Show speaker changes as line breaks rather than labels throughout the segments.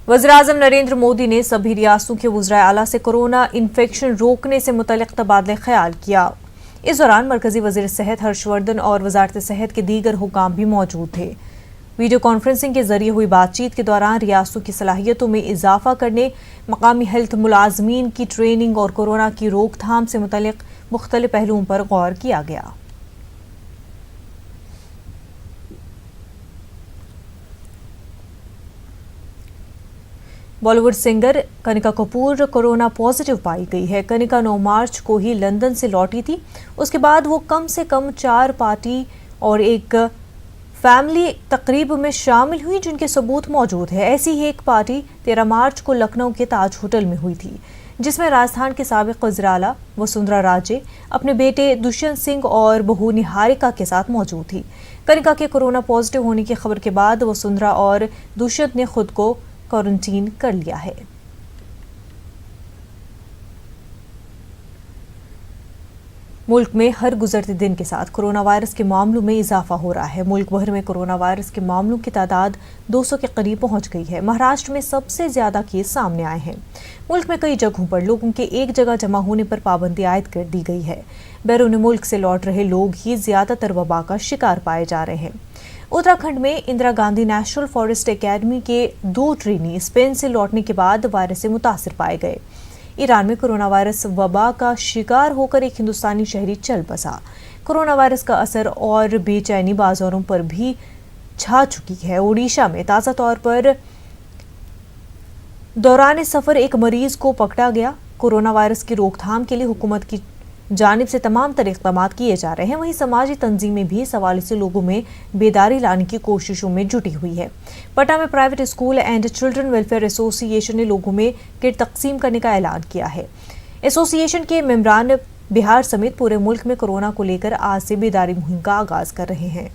वज़ीर-ए-आज़म नरेंद्र मोदी ने सभी रियासतों के वज़राए आला से कोरोना इन्फेक्शन रोकने से मुतल्लिक़ तबादले ख्याल किया। इस दौरान मरकजी वज़ीर सेहत हर्षवर्धन और वज़ारत सेहत के दीगर हुकाम भी मौजूद थे। वीडियो कॉन्फ्रेंसिंग के जरिए हुई बातचीत के दौरान रियासतों की सलाहियतों में इजाफा करने, मकामी हेल्थ मुलाजमीन की ट्रेनिंग और कोरोना की रोकथाम से मुतल्लिक़ मुख्तलिफ पहलुओं पर गौर किया गया। Bollywood singer Kanika Kapoor corona positive पाई गई है। कनिका 9 मार्च को ही लंदन से लौटी थी। उसके बाद वो कम से कम 4 पार्टी और एक फैमिली तकरीब में शामिल हुई, जिनके सबूत मौजूद है। ऐसी ही एक पार्टी 13 मार्च को लखनऊ के ताज होटल में हुई थी, जिसमें राजस्थान के साबिक वज़ीर आला वसुंधरा राजे अपने बेटे दुष्यंत सिंह और बहू निहारिका के साथ मौजूद थी। कनिका के कोरोना पॉजिटिव होने की खबर के बाद वसुंधरा और दुष्यंत ने खुद को क्वारंटीन कर लिया है। मुल्क में हर गुजरते दिन के साथ कोरोना वायरस के मामलों में इजाफा हो रहा है। मुल्क भर में कोरोना वायरस के मामलों की तादाद 200 के करीब पहुंच गई है। महाराष्ट्र में सबसे ज्यादा केस सामने आए हैं। मुल्क में कई जगहों पर लोगों के एक जगह जमा होने पर पाबंदी आयद कर दी गई है। बैरून मुल्क से लौट रहे लोग ही ज्यादातर वबा का शिकार पाए जा रहे हैं। उत्तराखंड में Indira Gandhi national forest academy के 2 ट्रेनी स्पेन से लौटने के बाद वायरस से मुतासिर पाए गए। ईरान में कोरोना वायरस वबा का शिकार होकर एक हिंदुस्तानी शहरी चल बसा। कोरोना वायरस का असर और बेचैनी बाजारों पर भी छा चुकी है। ओडिशा में ताज़ा तौर पर दौरान सफर एक मरीज को पकड़ा गया। कोरोना वायरस की रोकथाम के लिए हुकूमत की जानिब से तमाम तरह इक़दाम किए जा रहे हैं। वहीं समाजी तंजीमें भी इस हवाले से लोगों में बेदारी लाने की कोशिशों में जुटी हुई है। पटना में private school and children welfare association ने लोगों में किट तकसीम करने का ऐलान किया है। एसोसिएशन के मेंबरान बिहार समेत पूरे मुल्क में कोरोना को लेकर आज से बेदारी मुहिम का आगाज कर रहे हैं।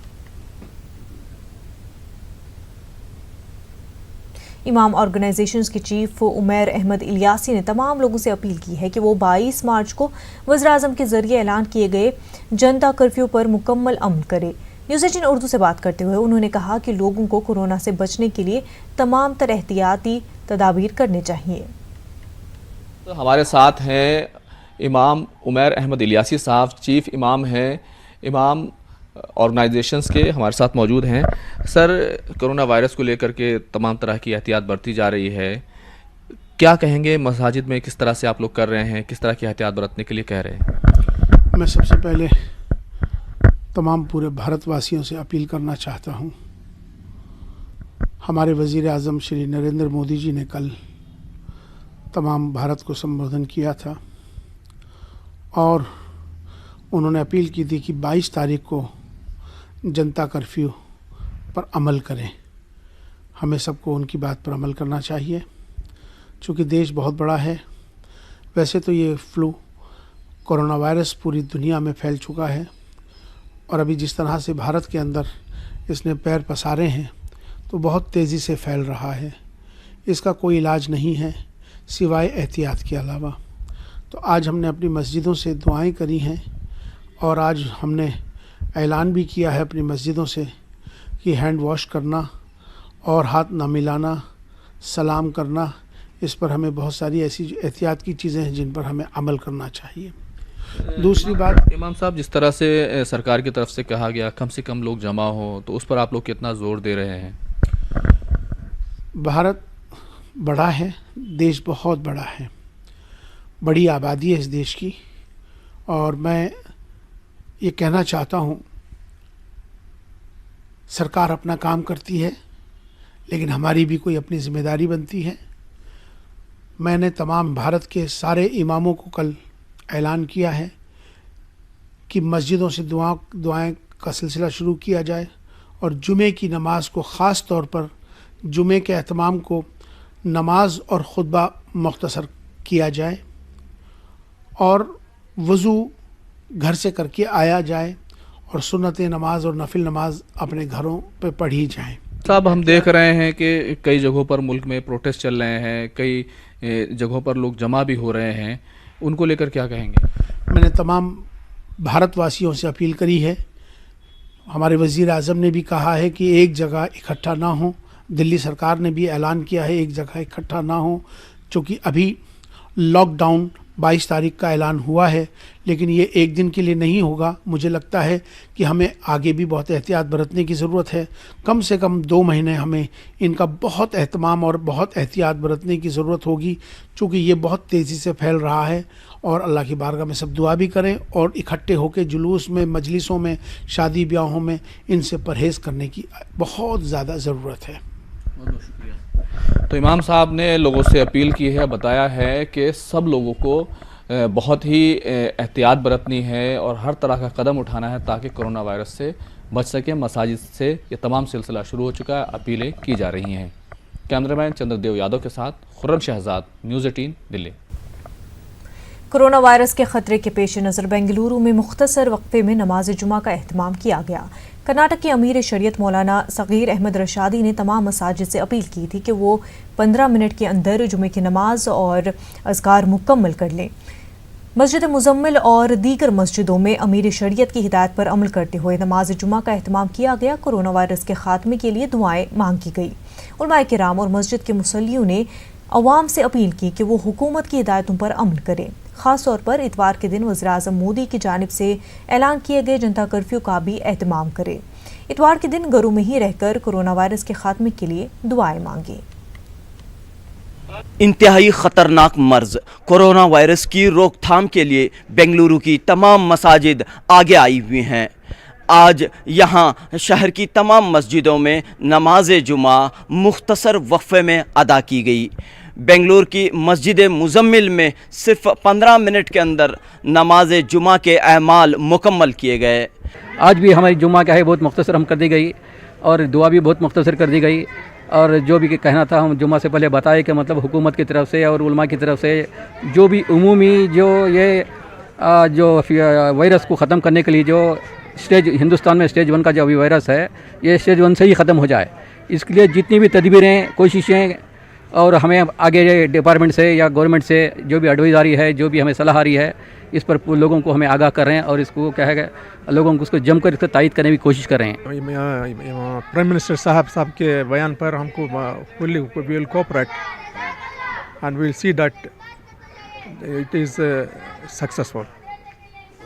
इमाम ऑर्गेनाइजेशंस के चीफ उमैर अहमद इलियासी ने तमाम लोगों से अपील की है कि वो 22 मार्च को वज़ीर-ए-आज़म के जरिए ऐलान किए गए जनता कर्फ्यू पर मुकम्मल अमल करे। न्यूज़ 18 उर्दू से बात करते हुए उन्होंने कहा कि लोगों को कोरोना से बचने के लिए तमाम तरह एहतियाती तदाबीर करने चाहिए।
तो हमारे साथ हैं इमाम उमैर अहमद इलियासी साहब, चीफ इमाम हैं इमाम ऑर्गेनाइजेशंस के, हमारे साथ मौजूद हैं। सर, कोरोना वायरस को लेकर के तमाम तरह की एहतियात बरती जा रही है, क्या कहेंगे? मसाजिद में किस तरह से आप लोग कर रहे हैं, किस तरह की एहतियात बरतने के लिए कह रहे हैं?
मैं सबसे पहले तमाम पूरे भारतवासियों से अपील करना चाहता हूं। हमारे वज़ीर-ए-आज़म श्री नरेंद्र मोदी जी ने कल तमाम भारत को संबोधन किया था और उन्होंने अपील की थी कि 22 तारीख को जनता कर्फ्यू पर अमल करें। हमें सबको उनकी बात पर अमल करना चाहिए। चूँकि देश बहुत बड़ा है, वैसे तो ये फ्लू कोरोना वायरस पूरी दुनिया में फैल चुका है और अभी जिस तरह से भारत के अंदर इसने पैर पसारे हैं तो बहुत तेज़ी से फैल रहा है। इसका कोई इलाज नहीं है सिवाय एहतियात के अलावा। तो आज हमने अपनी मस्जिदों से दुआएं करी हैं और आज हमने ऐलान भी किया है अपनी मस्जिदों से कि हैंड वॉश करना और हाथ ना मिलाना, सलाम करना, इस पर हमें बहुत सारी ऐसी एहतियात की चीज़ें हैं जिन पर हमें अमल करना चाहिए। दूसरी बात,
इमाम साहब, जिस तरह से सरकार की तरफ से कहा गया कम से कम लोग जमा हो, तो उस पर आप लोग कितना ज़ोर दे रहे हैं?
भारत बड़ा है, देश बहुत बड़ा है, बड़ी आबादी है इस देश की और मैं ये कहना चाहता हूँ, सरकार अपना काम करती है लेकिन हमारी भी कोई अपनी जिम्मेदारी बनती है। मैंने तमाम भारत के सारे इमामों को कल ऐलान किया है कि मस्जिदों से दुआएं का सिलसिला शुरू किया जाए और जुमे की नमाज को ख़ास तौर पर जुमे के एहतमाम को नमाज और खुतबा मुख्तसर किया जाए और वज़ू घर से करके आया जाए और सुन्नत नमाज और नफिल नमाज अपने घरों पे पढ़ी जाए।
साहब, हम देख रहे हैं कि कई जगहों पर मुल्क में प्रोटेस्ट चल रहे हैं, कई जगहों पर लोग जमा भी हो रहे हैं, उनको लेकर क्या कहेंगे?
मैंने तमाम भारतवासियों से अपील करी है। हमारे वज़ीर-ए-आज़म ने भी कहा है कि एक जगह इकट्ठा ना हो, दिल्ली सरकार ने भी ऐलान किया है एक जगह इकट्ठा ना हो, क्योंकि अभी लॉकडाउन 22 तारीख का ऐलान हुआ है, लेकिन ये एक दिन के लिए नहीं होगा। मुझे लगता है कि हमें आगे भी बहुत एहतियात बरतने की ज़रूरत है। कम से कम 2 महीने हमें इनका बहुत एहतमाम और बहुत एहतियात बरतने की ज़रूरत होगी, क्योंकि ये बहुत तेज़ी से फैल रहा है। और अल्लाह की बारगाह में सब दुआ भी करें और इकट्ठे होकर जुलूस में, मजलिसों में, शादी ब्याहों में इनसे परहेज़ करने की बहुत ज़्यादा ज़रूरत है।
बहुत बहुत शुक्रिया। तो इमाम साहब ने लोगों से अपील की है, बताया है कि सब लोगों को बहुत ही एहतियात बरतनी है और हर तरह का कदम उठाना है ताकि कोरोना वायरस से बच सके। मसाजिद से ये तमाम सिलसिला शुरू हो चुका है, अपीलें की जा रही हैं। कैमरामैन चंद्रदेव यादव के साथ Khurram Shahzad, news 18 Delhi.
Corona virus के खतरे के पेश नज़र बेंगलुरु में मुख्तसर वक्फे में नमाज जुमा का एहतमाम किया गया। कर्नाटक के अमीर शरीयत मौलाना सगीर अहमद रशादी ने तमाम मसाजिद से अपील की थी कि वो 15 मिनट के अंदर जुमे की नमाज और अज़कार मुकम्मल कर लें। मस्जिद मुजम्मिल और दीगर मस्जिदों में अमीर शरीयत की हिदायत पर अमल करते हुए नमाज जुमा का एहतमाम किया गया। कोरोना वायरस के खात्मे के लिए दुआएं मांगी गई। उलमाए किराम और मस्जिद के मुसल्लियों ने अवाम से अपील की कि वो हुकूमत की हिदायतों पर अमल करें। खास तौर पर इतवार के दिन वज़ीर-ए-आज़म मोदी की जानिब से ऐलान किए गए जनता कर्फ्यू का भी एहतमाम करें। इतवार के दिन घरों में ही रहकर कोरोना वायरस के खात्मे के लिए दुआएं मांगी।
इंतहाई खतरनाक मर्ज कोरोना वायरस की रोकथाम के लिए बेंगलुरु की तमाम मसाजिद आगे आई हुई हैं। आज यहाँ शहर की तमाम मस्जिदों में नमाज जुमा मुख्तसर वक्फे में अदा की गई। बेंगलुरु की मस्जिद मुजम्मिल में सिर्फ 15 मिनट के अंदर नमाज जुमा के अमाल मुकम्मल किए गए।
आज भी हमारी जुमा क्या है बहुत मुख्तसर हम कर दी गई और दुआ भी बहुत मुख्तसर कर दी गई। और जो भी कहना था हम जुमा से पहले बताए कि मतलब हुकूमत की तरफ से और उलमा की तरफ से जो भी उमूमी जो ये जो वायरस को ख़त्म करने के लिए जो स्टेज हिंदुस्तान में स्टेज 1 का जो अभी वायरस है ये स्टेज 1 से ही ख़त्म हो जाए, इसके लिए जितनी भी तदबीरें, कोशिशें और हमें आगे डिपार्टमेंट से या गवर्नमेंट से जो भी एडवाइजरी है, जो भी हमें सलाह आ रही है, इस पर लोगों को हमें आगाह कर रहे हैं और इसको क्या है लोगों को उसको जमकर इसको तायद करने की कोशिश कर रहे हैं।
प्राइम मिनिस्टर साहब के बयान पर हमको fully we will cooperate and we will see that it is successful.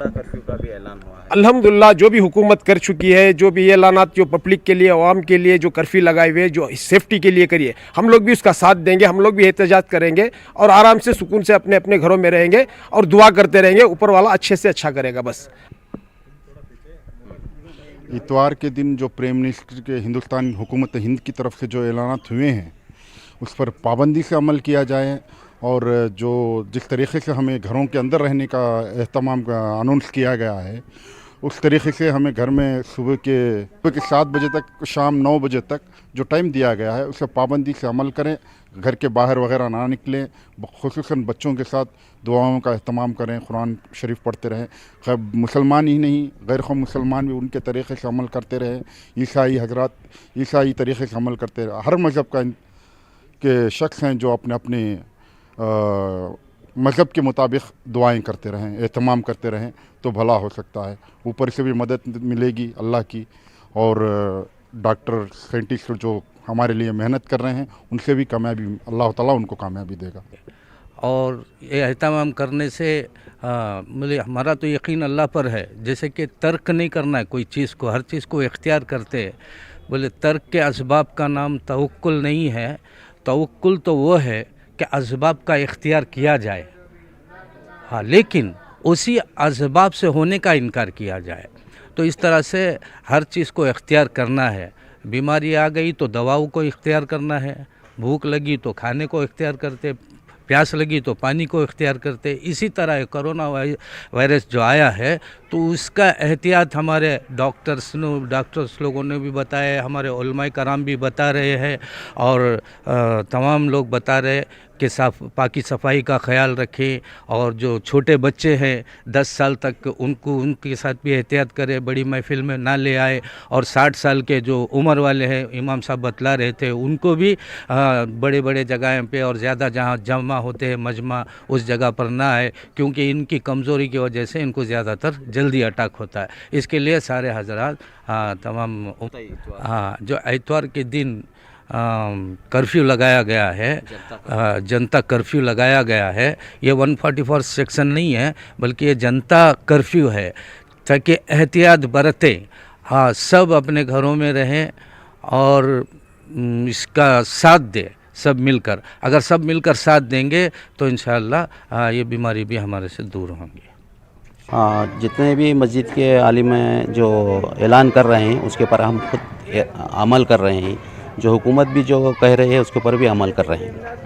Curfew का भी ऐलान हुआ है।
अल्हम्दुलिल्लाह जो भी हुकूमत कर चुकी है, जो भी ये ऐलानात जो पब्लिक के लिए, आवाम के लिए जो कर्फ्यू लगाए हुए, जो सेफ्टी के लिए करिए, हम लोग भी उसका साथ देंगे। हम लोग भी एहतजाज करेंगे और आराम से सुकून से अपने अपने घरों में रहेंगे और दुआ करते रहेंगे। ऊपर वाला अच्छे से अच्छा करेगा बस।
इतवार के दिन जो प्राइम मिनिस्टर के हिंदुस्तान हुकूमत हिंद की तरफ से जो ऐलानात हुए हैं उस पर पाबंदी से अमल किया जाए और जो जिस तरीके से हमें घरों के अंदर रहने का एहतमाम का अनाउंस किया गया है उस तरीके से हमें घर में सुबह के 7 बजे तक, शाम 9 बजे तक जो टाइम दिया गया है उसे पाबंदी से अमल करें। घर के बाहर वगैरह ना निकलें, खुसूसन बच्चों के साथ दुआओं का एहतमाम करें, कुरान शरीफ पढ़ते रहें। मुसलमान ही नहीं, गैर कौम मुसलमान भी उनके तरीक़े से अमल करते रहें। ईसाई हजरात ईसाई तरीक़े से अमल करते रहें। हर मज़हब के शख्स हैं जो अपने अपने मज़हब के मुताबिक दुआएं करते रहें, एहतमाम करते रहें तो भला हो सकता है। ऊपर से भी मदद मिलेगी अल्लाह की और डॉक्टर साइंटिस्ट जो हमारे लिए मेहनत कर रहे हैं उनसे भी कामयाबी, अल्लाह ताला उनको कामयाबी देगा।
और ये एहतमाम करने से मुझे हमारा तो यकीन अल्लाह पर है। जैसे कि तर्क नहीं करना है कोई चीज़ को, हर चीज़ को इख्तियार करते हैं। बोले तर्क के असबाब का नाम तवक्कुल नहीं है। तवक्कुल तो वो है कि असबाब का इख्तियार किया जाए, हाँ, लेकिन उसी असबाब से होने का इनकार किया जाए। तो इस तरह से हर चीज़ को इख्तियार करना है। बीमारी आ गई तो दवाओं को इख्तियार करना है, भूख लगी तो खाने को इख्तियार करते, प्यास लगी तो पानी को इख्तियार करते। इसी तरह कोरोना वायरस जो आया है तो उसका एहतियात हमारे डॉक्टर्स लोगों ने भी बताया, हमारे उलमाए कराम भी बता रहे हैं और तमाम लोग बता रहे कि पाकी सफाई का ख्याल रखें। और जो छोटे बच्चे हैं 10 साल तक उनके साथ भी एहतियात करें, बड़ी महफिल में ना ले आए। और 60 साल के जो उम्र वाले हैं, इमाम साहब बतला रहे थे, उनको भी बड़े बड़े जगह पे और ज़्यादा जहाँ जमा होते हैं मजमा उस जगह पर ना आए, क्योंकि इनकी कमज़ोरी की वजह से इनको ज़्यादातर जल्दी अटैक होता है। इसके लिए सारे हजरात तमाम जो इतवार के दिन कर्फ्यू लगाया गया है, जनता कर्फ्यू लगाया गया है। ये 144 सेक्शन नहीं है, बल्कि ये जनता कर्फ्यू है, ताकि एहतियात बरतें। हाँ, सब अपने घरों में रहें और इसका साथ दें सब मिलकर। अगर सब मिलकर साथ देंगे तो इंशाअल्लाह ये बीमारी भी हमारे से दूर होंगी।
जितने भी मस्जिद के आलिम जो ऐलान कर रहे हैं उसके ऊपर हम खुद अमल कर रहे हैं, जो हुकूमत भी जो कह रही है उसके ऊपर भी अमल कर रहे हैं।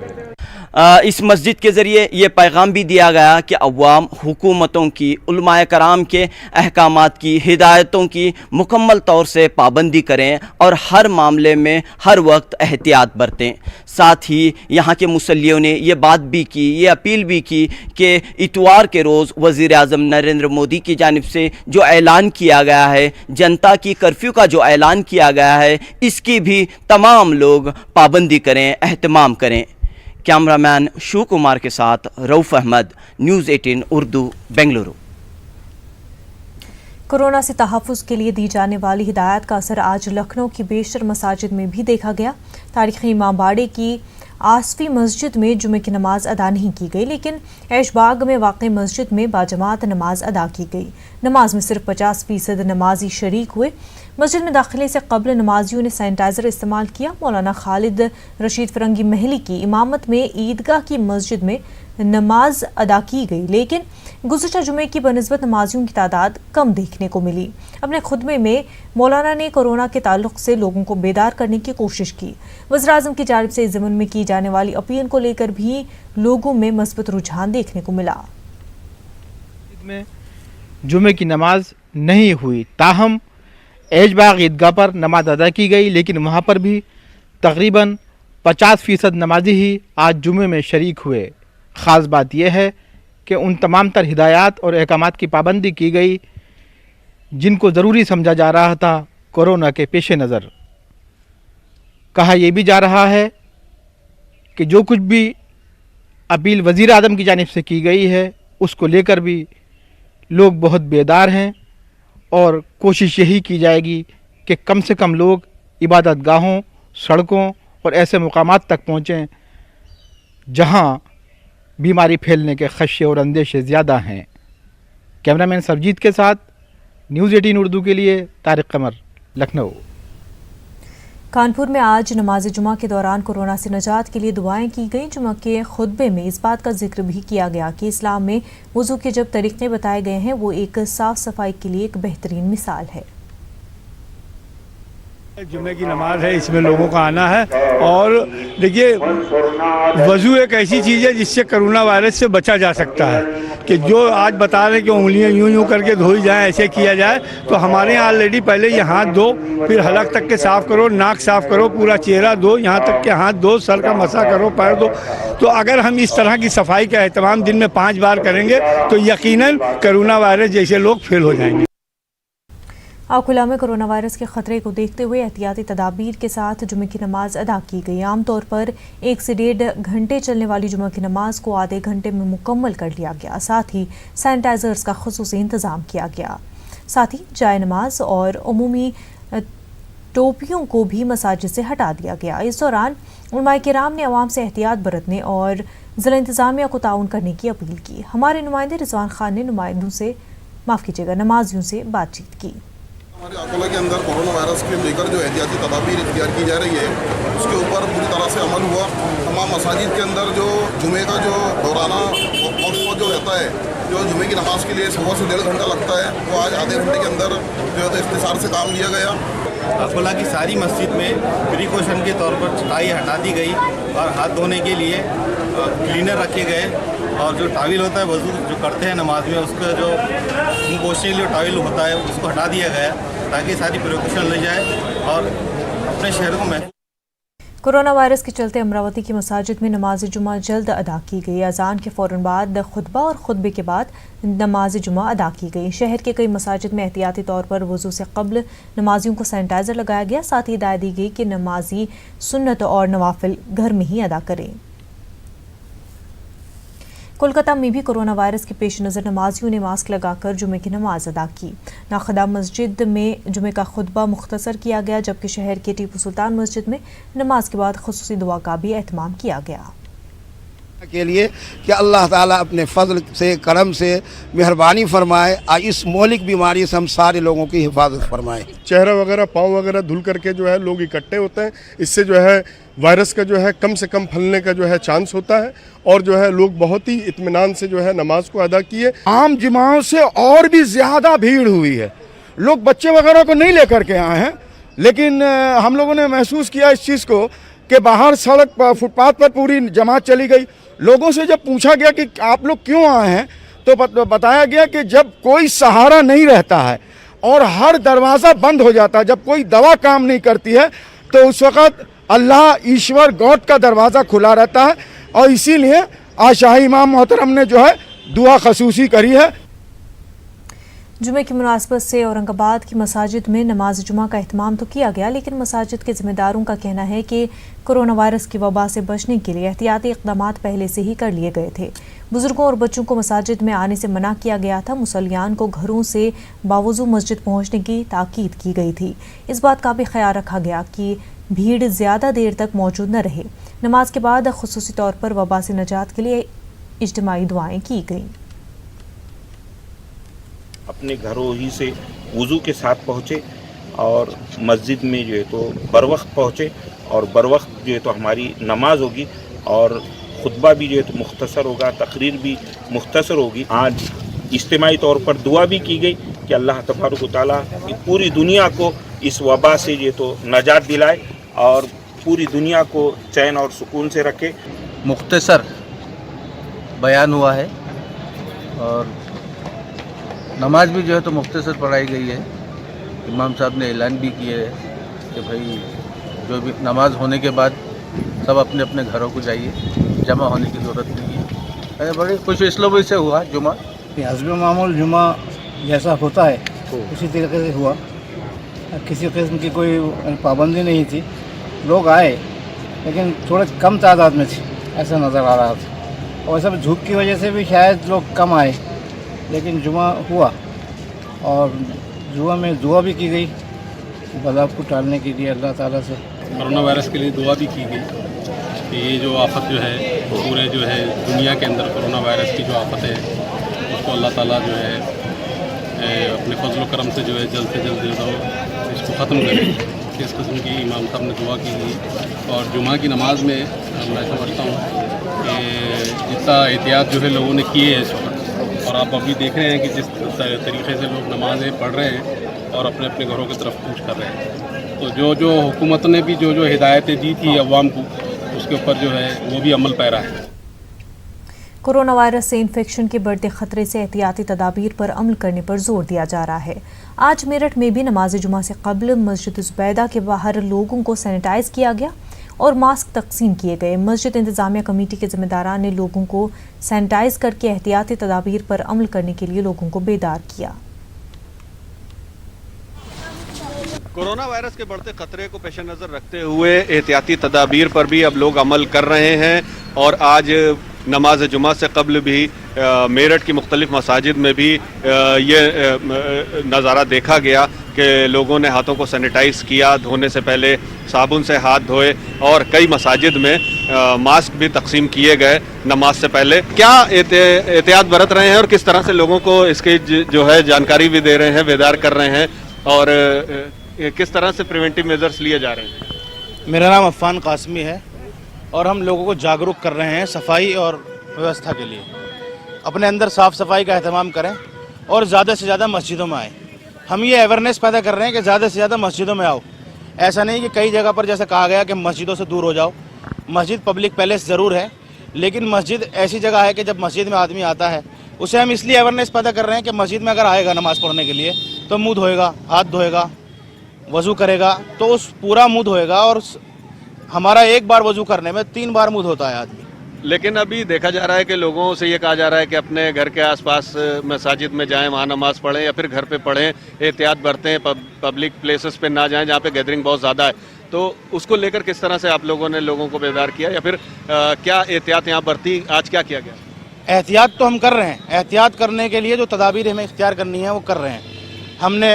इस मस्जिद के ज़रिए ये पैगाम भी दिया गया कि अवाम हुकूमतों की, उलमाए कराम के अहकामात की, हिदायतों की मुकम्मल तौर से पाबंदी करें और हर मामले में हर वक्त एहतियात बरतें। साथ ही यहाँ के मुसल्लियों ने ये बात भी की, ये अपील भी की कि इतवार के रोज़ वज़ीर आज़म नरेंद्र मोदी की जानिब से जो ऐलान किया गया है, जनता की कर्फ्यू का जो ऐलान किया गया है, इसकी भी तमाम लोग पाबंदी करें, एहतमाम करें। कैमरामैन शू कुमार के साथ रऊफ़ अहमद, न्यूज़ 18 उर्दू, बेंगलुरु।
कोरोना से तहफ़्फ़ुज़ के लिए दी जाने वाली हिदायत का असर आज लखनऊ की बेशतर मसाजिद में भी देखा गया। तारीख़ी इमामबाड़े की आसफी मस्जिद में जुमे की नमाज अदा नहीं की गई, लेकिन ऐशबाग में वाक़ई मस्जिद में बाजमात नमाज अदा की गई। नमाज में सिर्फ 50% नमाजी शरीक हुए। मस्जिद में दाखिले से कब्ल नमाजियों ने सैनिटाइज़र इस्तेमाल किया। मौलाना खालिद रशीद फरंगी महली की इमामत में ईदगाह की मस्जिद में नमाज अदा की गई, लेकिन गुज़श्ता जुमे की बनिस्बत नमाजियों की तादाद कम देखने को मिली। अपने खुतबे में मौलाना ने कोरोना के ताल्लुक से लोगों को बेदार करने की कोशिश की। वज़ीर आज़म की जानिब से इस ज़मन में की जाने वाली अपील को लेकर भी लोगों में मस्बत रुझान देखने को मिला।
में जुमे की नमाज नहीं हुई, ताहम ऐशबाग ईदगाह पर नमाज अदा की गई, लेकिन वहाँ पर भी तकरीबन 50% नमाजी ही आज जुमे में शरीक हुए। ख़ास बात यह है कि उन तमाम तर हिदायत और अहकामात की पाबंदी की गई जिनको ज़रूरी समझा जा रहा था कोरोना के पेश नज़र। कहा यह भी जा रहा है कि जो कुछ भी अपील वज़ीर आज़म की जानिब से की गई है उसको लेकर भी लोग बहुत बेदार हैं और कोशिश यही की जाएगी कि कम से कम लोग इबादत गाहों, सड़कों और ऐसे मुकामात तक पहुँचें जहाँ बीमारी फैलने के खदशे और अंदेशे ज़्यादा हैं। कैमरामैन सरजीत के साथ न्यूज़ 18 उर्दू के लिए तारिक कमर, लखनऊ।
कानपुर में आज नमाज जुमा के दौरान कोरोना से निजात के लिए दुआएं की गईं। जुमा के खुतबे में इस बात का जिक्र भी किया गया कि इस्लाम में वुज़ू के जब तरीक़े बताए गए हैं वो एक साफ़ सफाई के लिए एक बेहतरीन मिसाल है।
जुमे की नमाज है, इसमें लोगों का आना है। और देखिए, वज़ू एक ऐसी चीज़ है जिससे कोरोना वायरस से बचा जा सकता है। कि जो आज बता रहे हैं कि उंगलियां यूं यूं करके धोई जाएं, ऐसे किया जाए, तो हमारे यहाँ ऑलरेडी पहले ये हाथ धो, फिर हलक तक के साफ़ करो, नाक साफ़ करो, पूरा चेहरा धो, यहाँ तक के हाथ धो, सर का मसा करो, पैर धो। तो अगर हम इस तरह की सफाई का एहतमाम दिन में 5 बार करेंगे तो यकीनन कोरोना वायरस जैसे लोग फेल हो जाएंगे।
आकुला में कोरोना वायरस के खतरे को देखते हुए एहतियाती तदाबीर के साथ जुमे की नमाज अदा की गई। आमतौर पर 1 से 1.5 घंटे चलने वाली जुमे की नमाज को आधे घंटे में मुकम्मल कर लिया गया। साथ ही सैनिटाइजर्स का खुसूसी इंतज़ाम किया गया। साथ ही जाए नमाज और उमूमी टोपियों को भी मसाजिद से हटा दिया गया। इस दौरान उलमाए किराम ने अवाम से एहतियात बरतने और ज़िला इंतज़ामिया को ताउन करने की अपील की। हमारे नुमाइंदे रिजवान खान ने नमाजियों से बातचीत की।
हमारे अकोला के अंदर कोरोना वायरस के लेकर जो एहतियाती तदाबीर इख्तियार की जा रही है उसके ऊपर पूरी तरह से अमल हुआ। तमाम मसाजिद के अंदर जो जुमे का जो दौराना वक्त जो रहता है, जो जुमे की नमाज के लिए 1.25 से 1.5 घंटा लगता है, वो आज आधे घंटे के अंदर जो है इख्तिसार से काम लिया गया।
अकोला की सारी मस्जिद में प्रिकॉशन के तौर पर चटाई हटा दी गई और हाथ धोने के लिए क्लीनर रखे गए और जो टाविल होता है वज़ू जो करते हैं नमाज में, उसका जो मुँह पोछने के लिए टाविल होता है उसको हटा दिया गया ताकि सारी प्रिकॉशन ले जाए और अपने शहर को महफूज।
कोरोना वायरस के चलते अमरावती की मसाजिद में नमाज जुमा जल्द अदा की गई। अजान के फ़ौरन बाद खुतबा और खुतबे के बाद नमाज जुमा अदा की गई। शहर के कई मसाजिद में एहतियाती तौर पर वज़ू से कब्ल नमाजियों को सैनिटाइज़र लगाया गया। साथ ही हिदायत दी गई कि नमाजी सुन्नत और नवाफिल घर में ही अदा करें। कोलकाता में भी कोरोना वायरस के पेश नज़र नमाजियों ने मास्क लगाकर जुमे की नमाज अदा की। नाखदा मस्जिद में जुमे का खुतबा मुख्तसर किया गया, जबकि शहर के टीपू सुल्तान मस्जिद में नमाज के बाद खुसूसी दुआ का भी एहतमाम किया गया
के लिए कि अल्लाह ताला अपने फजल से, करम से मेहरबानी फरमाए और इस मौलिक बीमारी से हम सारे लोगों की हिफाजत फरमाए।
चेहरा वगैरह, पाँव वगैरह धुल करके जो है लोग इकट्ठे होते हैं, इससे जो है वायरस का जो है कम से कम फैलने का जो है चांस होता है और जो है लोग बहुत ही इत्मीनान से जो है नमाज को अदा किए।
आम जुमाओं से और भी ज़्यादा भीड़ हुई है। लोग बच्चे वगैरह को नहीं लेकर के आए हैं, लेकिन हम लोगों ने महसूस किया इस चीज़ को कि बाहर सड़क पर, फुटपाथ पर पूरी जमात चली गई। लोगों से जब पूछा गया कि आप लोग क्यों आए हैं, तो बताया गया कि जब कोई सहारा नहीं रहता है और हर दरवाज़ा बंद हो जाता है, जब कोई दवा काम नहीं करती है, तो उस वक़्त अल्लाह, ईश्वर, गॉड का दरवाज़ा खुला रहता है। और इसीलिए आज शाही इमाम मोहतरम ने जो है दुआ खसूसी करी है।
जुमे की मुनासबत से औरंगाबाद की मसाजिद में नमाज जुमा का एहतमाम तो किया गया, लेकिन मसाजिद के जिम्मेदारों का कहना है कि कोरोना वायरस की वबा से बचने के लिए एहतियाती इक़दामात पहले से ही कर लिए गए थे। बुजुर्गों और बच्चों को मसाजिद में आने से मना किया गया था। मुसल्लियान को घरों से बावजू मस्जिद पहुँचने की ताकीद की गई थी। इस बात का भी ख्याल रखा गया कि भीड़ ज़्यादा देर तक मौजूद न रहे। नमाज के बाद खुसूसी तौर पर वबा से निजात के लिए इज्तिमाई दुआएं की गईं।
अपने घरों ही से वज़ू के साथ पहुँचे और मस्जिद में जो है तो बर वक्त पहुँचे और बर वक्त जो है तो हमारी नमाज होगी और खुतबा भी जो है तो मुख्तसर होगा, तकरीर भी मुख्तसर होगी। आज इज्तिमाई तौर पर दुआ भी की गई कि अल्लाह तबारक व तआला पूरी दुनिया को इस वबा से जो है तो नजात दिलाए और पूरी दुनिया को चैन और सुकून से रखे।
मुख्तसर बयान हुआ है और नमाज भी जो है तो मुख्तसर पढ़ाई गई है। इमाम साहब ने ऐलान भी किए है कि भाई जो भी नमाज होने के बाद सब अपने अपने घरों को जाइए, जमा होने की ज़रूरत नहीं है। बड़ी खुश इसलोबी से हुआ जुमा।
हस्ब मामूल जुमा जैसा होता है उसी तरीके से हुआ, किसी किस्म की कोई पाबंदी नहीं थी। लोग आए लेकिन थोड़े कम तादाद में थे, ऐसा नज़र आ रहा था। और सब धूप की वजह से भी शायद लोग कम आए, लेकिन जुमा हुआ और जुमा में दुआ भी की गई बला को टालने के लिए अल्लाह ताला से।
कोरोना वायरस के लिए दुआ भी की गई कि ये जो आफत जो है पूरे जो है दुनिया के अंदर कोरोना वायरस की जो आफत है उसको अल्लाह ताला जो है अपने फजल करम से जो है जल्द से जल्द जो है इसको ख़त्म करे। इस किस्म की इमाम साहब ने दुआ की गई और जुमा की नमाज में मैं समझता हूँ कि जितना एहतियात जो है लोगों ने किए है इस वक्त, और आप अभी देख रहे हैं कि जिस तरीके से लोग नमाज़ें पढ़ रहे हैं और अपने अपने घरों की तरफ कूच कर रहे हैं, तो जो हुकूमत ने भी जो हिदायतें दी थी अवाम को उसके ऊपर जो है वो भी अमल पैरा है।
कोरोना वायरस से इन्फेक्शन के बढ़ते खतरे से एहतियाती तदाबीर पर अमल करने पर जोर दिया जा रहा है। आज मेरठ में भी नमाज जुमा से कबल मस्जिद ज़ुबैदा के बाहर लोगों को सैनिटाइज किया गया और मास्क तकसीम किए गए। मस्जिद इंतजामिया कमेटी के जिम्मेदारान ने लोगों को सैनिटाइज करके एहतियाती तदाबीर पर अमल करने के लिए लोगों को बेदार किया।
कोरोना वायरस के बढ़ते खतरे को पेश नज़र रखते हुए एहतियाती तदाबीर पर भी अब लोग अमल कर रहे हैं और आज नमाज जुमा से कबल भी मेरठ की मुख्तलिफ मसाजिद में भी ये नज़ारा देखा गया कि लोगों ने हाथों को सैनिटाइज़ किया, धोने से पहले साबुन से हाथ धोए और कई मसाजिद में मास्क भी तकसीम किए गए नमाज से पहले। क्या एहतियात बरत रहे हैं और किस तरह से लोगों को इसकी जो है जानकारी भी दे रहे हैं, बेदार कर रहे हैं और किस तरह से प्रिवेंटिव मेजर्स लिए जा रहे हैं?
मेरा नाम अफ़ान कासमी है और हम लोगों को जागरूक कर रहे हैं सफाई और व्यवस्था के लिए। अपने अंदर साफ़ सफाई का एहतमाम करें और ज़्यादा से ज़्यादा मस्जिदों में आएँ। हम ये अवेयरनेस पैदा कर रहे हैं कि ज़्यादा से ज़्यादा मस्जिदों में आओ। ऐसा नहीं कि कई जगह पर जैसा कहा गया कि मस्जिदों से दूर हो जाओ। मस्जिद पब्लिक पैलेस ज़रूर है, लेकिन मस्जिद ऐसी जगह है कि जब मस्जिद में आदमी आता है उसे हम इसलिए अवेयरनेस पैदा कर रहे हैं कि मस्जिद में अगर आएगा नमाज़ पढ़ने के लिए तो मुँह धोएगा, हाथ धोएगा, वज़ू करेगा तो उस पूरा मुँह धोएगा और हमारा एक बार वज़ू करने में 3 बार मुँह धोता है आदमी।
लेकिन अभी देखा जा रहा है कि लोगों से ये कहा जा रहा है कि अपने घर के आसपास मसाजिद में जाएं, वहाँ नमाज पढ़ें या फिर घर पे पढ़ें, एहतियात बरतें, पब्लिक प्लेसेस पे ना जाएं जहाँ पे गैदरिंग बहुत ज़्यादा है। तो उसको लेकर किस तरह से आप लोगों ने लोगों को बेदार किया या फिर क्या एहतियात यहाँ बरती? आज क्या किया गया?
एहतियात तो हम कर रहे हैं, एहतियात करने के लिए जो तदाबीर हमें इख्तियार करनी है वो कर रहे हैं। हमने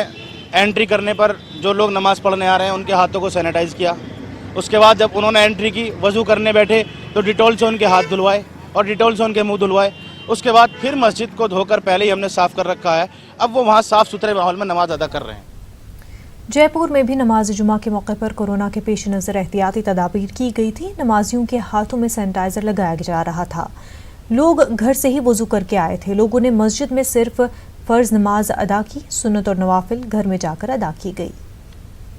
एंट्री करने पर जो लोग नमाज़ पढ़ने आ रहे हैं उनके हाथों को सैनिटाइज़ किया। उसके बाद जब उन्होंने एंट्री की, वज़ू करने बैठे तो डिटॉल से उनके हाथ धुलवाए और डिटॉल से उनके मुंह धुलवाए। उसके बाद फिर मस्जिद को धोकर पहले ही हमने साफ़ कर रखा है। अब वो वहाँ साफ़ सुथरे माहौल में नमाज अदा कर रहे हैं।
जयपुर में भी नमाज जुमा के मौके पर कोरोना के पेश नज़र एहतियाती तदाबीर की गई थी। नमाजियों के हाथों में सैनिटाइजर लगाया जा रहा था। लोग घर से ही वजू करके आए थे। लोगों ने मस्जिद में सिर्फ फ़र्ज नमाज अदा की, सुन्नत और नवाफिल घर में जाकर अदा की गई।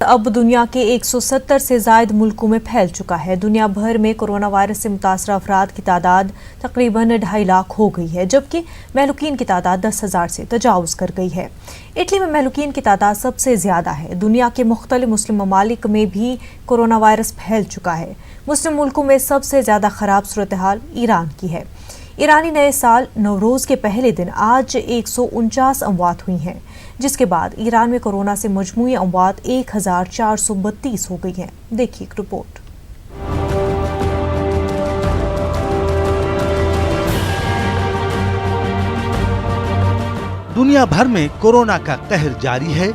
अब दुनिया के 170 से ज़ायद मुल्कों में फैल चुका है। दुनिया भर में कोरोना वायरस से मुतासर अफराद की तादाद तकरीबन 2.5 लाख हो गई है, जबकि महलूकीन की तादाद 10,000 से तजावुज़ कर गई है। इटली में महलूकीन की तादाद सबसे ज़्यादा है। दुनिया के मुख्तलिफ मुस्लिम ममालिक में भी कोरोना वायरस फैल चुका है। मुस्लिम मुल्कों में सबसे ज़्यादा ख़राब सूरत हाल ईरान की है। ईरानी नए साल नवरोज़ के पहले दिन आज 149 अमवात हुई हैं, जिसके बाद ईरान में कोरोना से मजमूई अमवात 1432 हो गई हैं। देखिए एक रिपोर्ट।
दुनिया भर में कोरोना का कहर जारी है।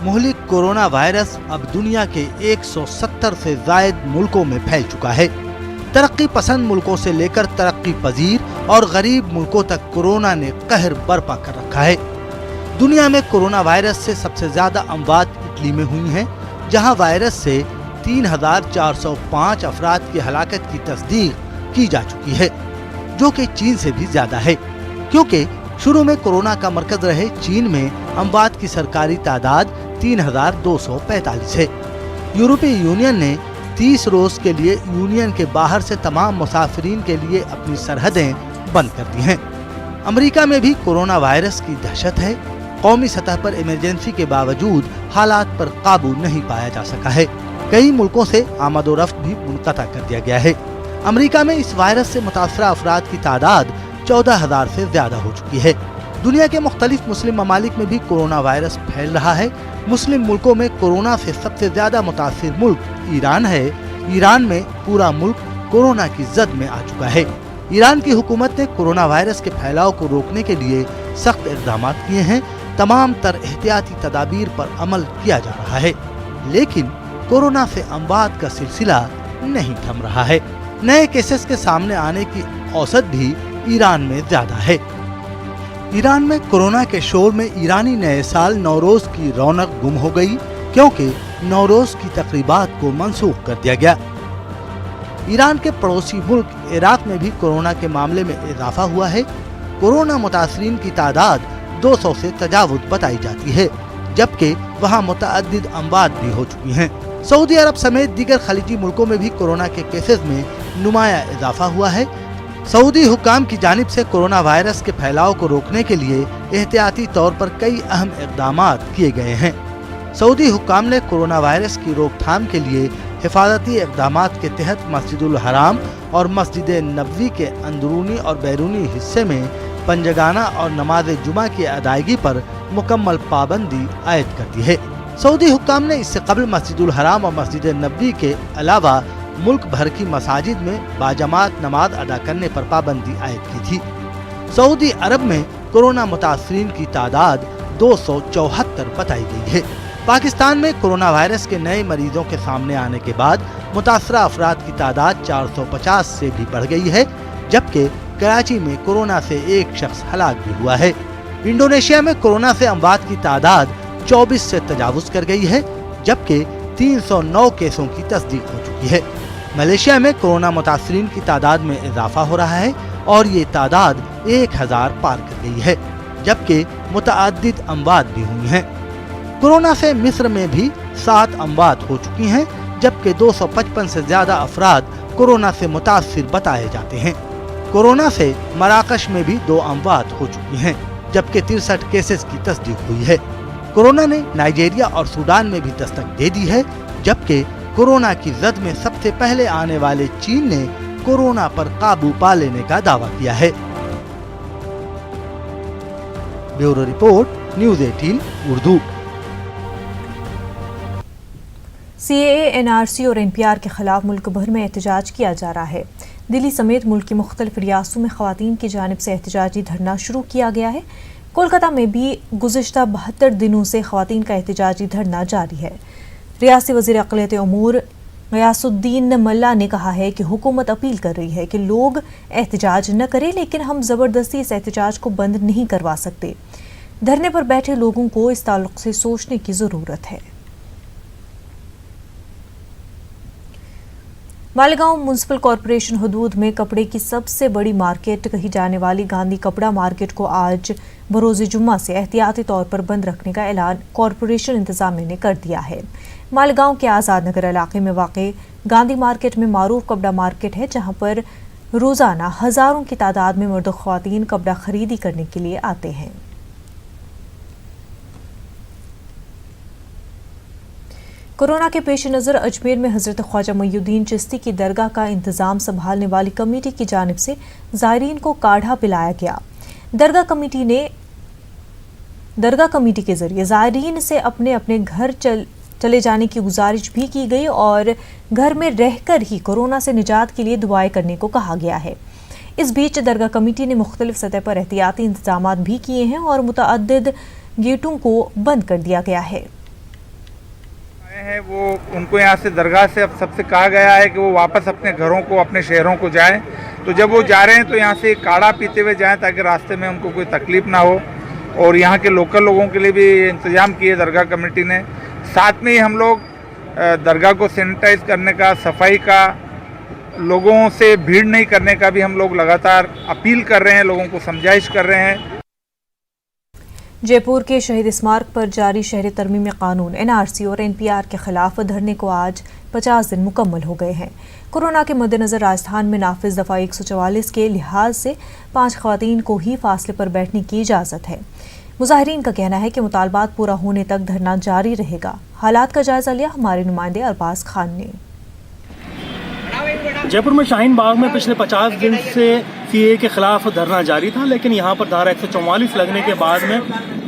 मुहलिक कोरोना वायरस अब दुनिया के 170 से ज़ायद मुल्कों में फैल चुका है। तरक्की पसंद मुल्कों से लेकर तरक्की पजीर और गरीब मुल्कों तक कोरोना ने कहर बर्पा कर रखा है। दुनिया में कोरोना वायरस से सबसे ज्यादा अमवात इटली में हुई हैं, जहां वायरस से 3,405 अफराद की हलाकत की तस्दीक की जा चुकी है, जो कि चीन से भी ज्यादा है। क्योंकि शुरू में कोरोना का मरकज रहे चीन में अमवात की सरकारी तादाद 3,245 है। यूरोपीय यूनियन ने 30 रोज के लिए यूनियन के बाहर से तमाम मुसाफिरीन के लिए अपनी सरहदें बंद कर दी हैं। अमेरिका में भी कोरोना वायरस की दहशत है। कौमी सतह पर इमरजेंसी के बावजूद हालात पर काबू नहीं पाया जा सका है। कई मुल्कों से आमदोरफ्त भी मुनक़ता कर दिया गया है। अमेरिका में इस वायरस से मुतासरा अफराद की तादाद 14,000 से ज्यादा हो चुकी है। दुनिया के मुख्तलिफ मुस्लिम ममालिक में भी कोरोना वायरस फैल रहा है। मुस्लिम मुल्कों में कोरोना से सबसे ज्यादा मुतासिर मुल्क ईरान है। ईरान में पूरा मुल्क कोरोना की जद में आ चुका है। ईरान की हुकूमत ने कोरोना वायरस के फैलाव को रोकने के लिए सख्त इक़दाम किए हैं। तमाम तर एहतियाती तदाबीर पर अमल किया जा रहा है, लेकिन कोरोना से अमवात का सिलसिला नहीं थम रहा है। नए केसेस के सामने आने की औसत भी ईरान में ज्यादा है। ईरान में कोरोना के शोर में ईरानी नए साल नौरोज की रौनक गुम हो गई, क्योंकि नौरोज की तकरीबात को मंसूख कर दिया गया। ईरान के पड़ोसी मुल्क इराक में भी कोरोना के मामले में इजाफा हुआ है। कोरोना मुतासरीन की तादाद 200 से तजावुज़ बताई जाती है, जबकि वहाँ मुतअद्दिद अमवात भी हो चुकी हैं। सऊदी अरब समेत दीगर खलीजी मुल्कों में भी कोरोना के केसेस में नुमाया इजाफा हुआ है। सऊदी हुक्काम की जानिब से कोरोना वायरस के फैलाव को रोकने के लिए एहतियाती तौर पर कई अहम इक़दामात किए गए हैं। सऊदी हुक्काम ने कोरोना वायरस की रोकथाम के लिए हिफाजती इक़दामात के तहत मस्जिदुल हराम और मस्जिद नबवी के अंदरूनी और बैरूनी हिस्से में पंजगाना और नमाज जुमा की अदायगी पर मुकम्मल पाबंदी आयद कर दी है। सऊदी हुक्काम ने इससे कबल मस्जिदुल हराम और मस्जिद नबवी के अलावा मुल्क भर की मसाजिद में बाजमात नमाज अदा करने पर पाबंदी आयद की थी। सऊदी अरब में कोरोना मुतासरीन की तादाद 274 बताई गई है। पाकिस्तान में कोरोना वायरस के नए मरीजों के सामने आने के बाद मुतासरा अफराद की तादाद 450 से भी बढ़ गई है, जबकि कराची में कोरोना से एक शख्स हलाक भी हुआ है। इंडोनेशिया में कोरोना से अमवात की तादाद 24 से तजावुज़ कर गई है, जबकि 309 केसों की तस्दीक हो चुकी है। मलेशिया में कोरोना मुतासरीन की तादाद में इजाफा हो रहा है और ये तादाद 1000 पार कर गई है, जबकि मुतअद्दिद अमवात भी हुई हैं। कोरोना से मिस्र में भी 7 अमवात हो चुकी हैं, जबकि 255 से ज्यादा अफराद कोरोना से मुतासिर बताए जाते हैं। कोरोना से मराकश में भी 2 अमवात हो चुकी हैं, जबकि 63 केसेस की तस्दीक हुई है। कोरोना ने नाइजीरिया और सूडान में भी दस्तक दे दी है, जबकि कोरोना की जद में सबसे पहले आने वाले चीन ने कोरोना पर काबू पा लेने का दावा किया है। Bureau report, news 18 Urdu.
CAA, NRC और NPR के खिलाफ मुल्क भर में एहतजाज किया जा रहा है। दिल्ली समेत मुल्क की मुख्तलिफ रियासतों में ख़वातीन की जानिब से एहतजाजी धरना शुरू किया गया है। कोलकाता में भी गुज़िश्ता 72 दिनों से ख़वातीन का एहतजाजी धरना जारी है। रियासती वज़ीर अक़लियत उमूर ग़यासुद्दीन मल्ला ने कहा है कि हुकूमत अपील कर रही है कि लोग एहतजाज न करें, लेकिन हम ज़बरदस्ती इस एहतजाज को बंद नहीं करवा सकते। धरने पर बैठे लोगों को इस ताल्लुक़ से सोचने की ज़रूरत है। मालेगांव म्युनिसिपल कॉरपोरेशन हदूद में कपड़े की सबसे बड़ी मार्केट कही जाने वाली गांधी कपड़ा मार्केट को आज बरोज़ जुम्मा से एहतियाती तौर पर बंद रखने का ऐलान कॉरपोरेशन इंतजामिया ने कर दिया है। मालेगांव के आज़ाद नगर इलाके में वाक़े गांधी मार्केट में मारूफ कपड़ा मार्केट है, जहां पर रोज़ाना हज़ारों की तादाद में मर्द और ख़वातीन कपड़ा खरीदी करने के लिए आते हैं। कोरोना के पेश नज़र अजमेर में हज़रत ख्वाजा मुईनुद्दीन चिश्ती की दरगाह का इंतज़ाम संभालने वाली कमेटी की जानिब से ज़ायरीन को काढ़ा पिलाया गया। दरगाह कमेटी के जरिए ज़ायरीन से अपने अपने घर चले जाने की गुजारिश भी की गई और घर में रहकर ही कोरोना से निजात के लिए दुआएं करने को कहा गया है। इस बीच दरगाह कमेटी ने मुख्तलिफ सतह पर एहतियाती इंतजाम भी किए हैं और मुतअद्दिद गेटों को बंद कर दिया गया है।
वो उनको यहाँ से दरगाह से अब सबसे कहा गया है कि वो वापस अपने घरों को, अपने शहरों को जाएं। तो जब वो जा रहे हैं तो यहाँ से काढ़ा पीते हुए जाएं ताकि रास्ते में उनको कोई तकलीफ ना हो। और यहाँ के लोकल लोगों के लिए भी इंतज़ाम किए दरगाह कमेटी ने। साथ में ही हम लोग दरगाह को सैनिटाइज करने का, सफाई का, लोगों से भीड़ नहीं करने का भी हम लोग लगातार अपील कर रहे हैं, लोगों को समझाइश कर रहे हैं।
जयपुर के शहीद स्मारक पर जारी शहरी तरमीमी कानून NRC और NPR के खिलाफ धरने को आज 50 दिन मुकम्मल हो गए हैं। कोरोना के मद्देनजर राजस्थान में नाफिज दफ़ा 144 के लिहाज से 5 ख़वातीन को ही फासले पर बैठने की इजाज़त है। मुजाहिरीन का कहना है कि मुतालबात पूरा होने तक धरना जारी रहेगा। हालात का जायजा लिया हमारे नुमाइंदे अरबाज खान ने।
जयपुर में शाहीन बाग में पिछले 50 दिन से CAA के खिलाफ धरना जारी था, लेकिन यहाँ पर धारा 144 लगने के बाद में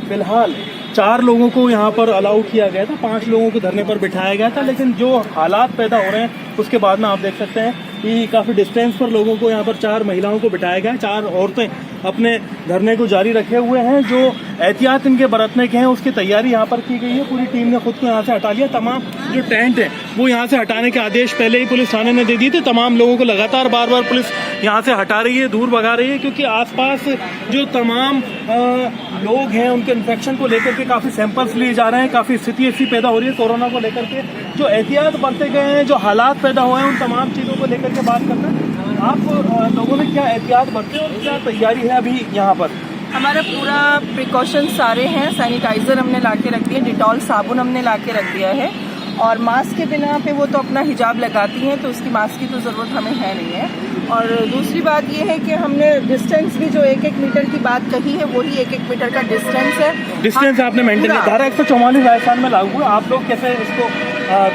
फिलहाल 4 लोगों को यहाँ पर अलाउ किया गया था, 5 लोगों को धरने पर बिठाया गया था। लेकिन जो हालात पैदा हो रहे हैं उसके बाद में आप देख सकते हैं कि काफ़ी डिस्टेंस पर लोगों को यहाँ पर 4 महिलाओं को बिठाया गया है। 4 औरतें अपने धरने को जारी रखे हुए हैं। जो एहतियात इनके बरतने के हैं उसकी तैयारी यहाँ पर की गई है। पूरी टीम ने खुद को यहाँ से हटा लिया। तमाम जो टेंट है वो यहाँ से हटाने के आदेश पहले ही पुलिस थाने ने दे दिए थे। तमाम लोगों को लगातार बार बार पुलिस यहाँ से हटा रही है, दूर भगा रही है, क्योंकि आसपास जो तमाम लोग हैं उनके इन्फेक्शन को लेकर के काफ़ी सैंपल्स लिए जा रहे हैं। काफ़ी स्थिति ऐसी पैदा हो रही है कोरोना को लेकर के। जो एहतियात बरते गए हैं, जो हालात पैदा हुए हैं, उन तमाम चीज़ों को लेकर के बात करना है। आप लोगों ने क्या एहतियात बरते और क्या तैयारी है अभी यहाँ पर?
हमारा पूरा प्रिकॉशन सारे हैं। सैनिटाइज़र हमने ला के रख दिया, डिटॉल साबुन हमने ला के रख दिया है, और मास्क के बिना पे वो तो अपना हिजाब लगाती हैं, तो उसकी मास्क की तो ज़रूरत हमें है नहीं है। और दूसरी बात ये है कि हमने डिस्टेंस भी जो 1-1 मीटर की बात कही है वही 1-1 मीटर का डिस्टेंस है।
डिस्टेंस आपने मेंटेन किया। धारा 144 राजस्थान में लागू है। आप लोग कैसे इसको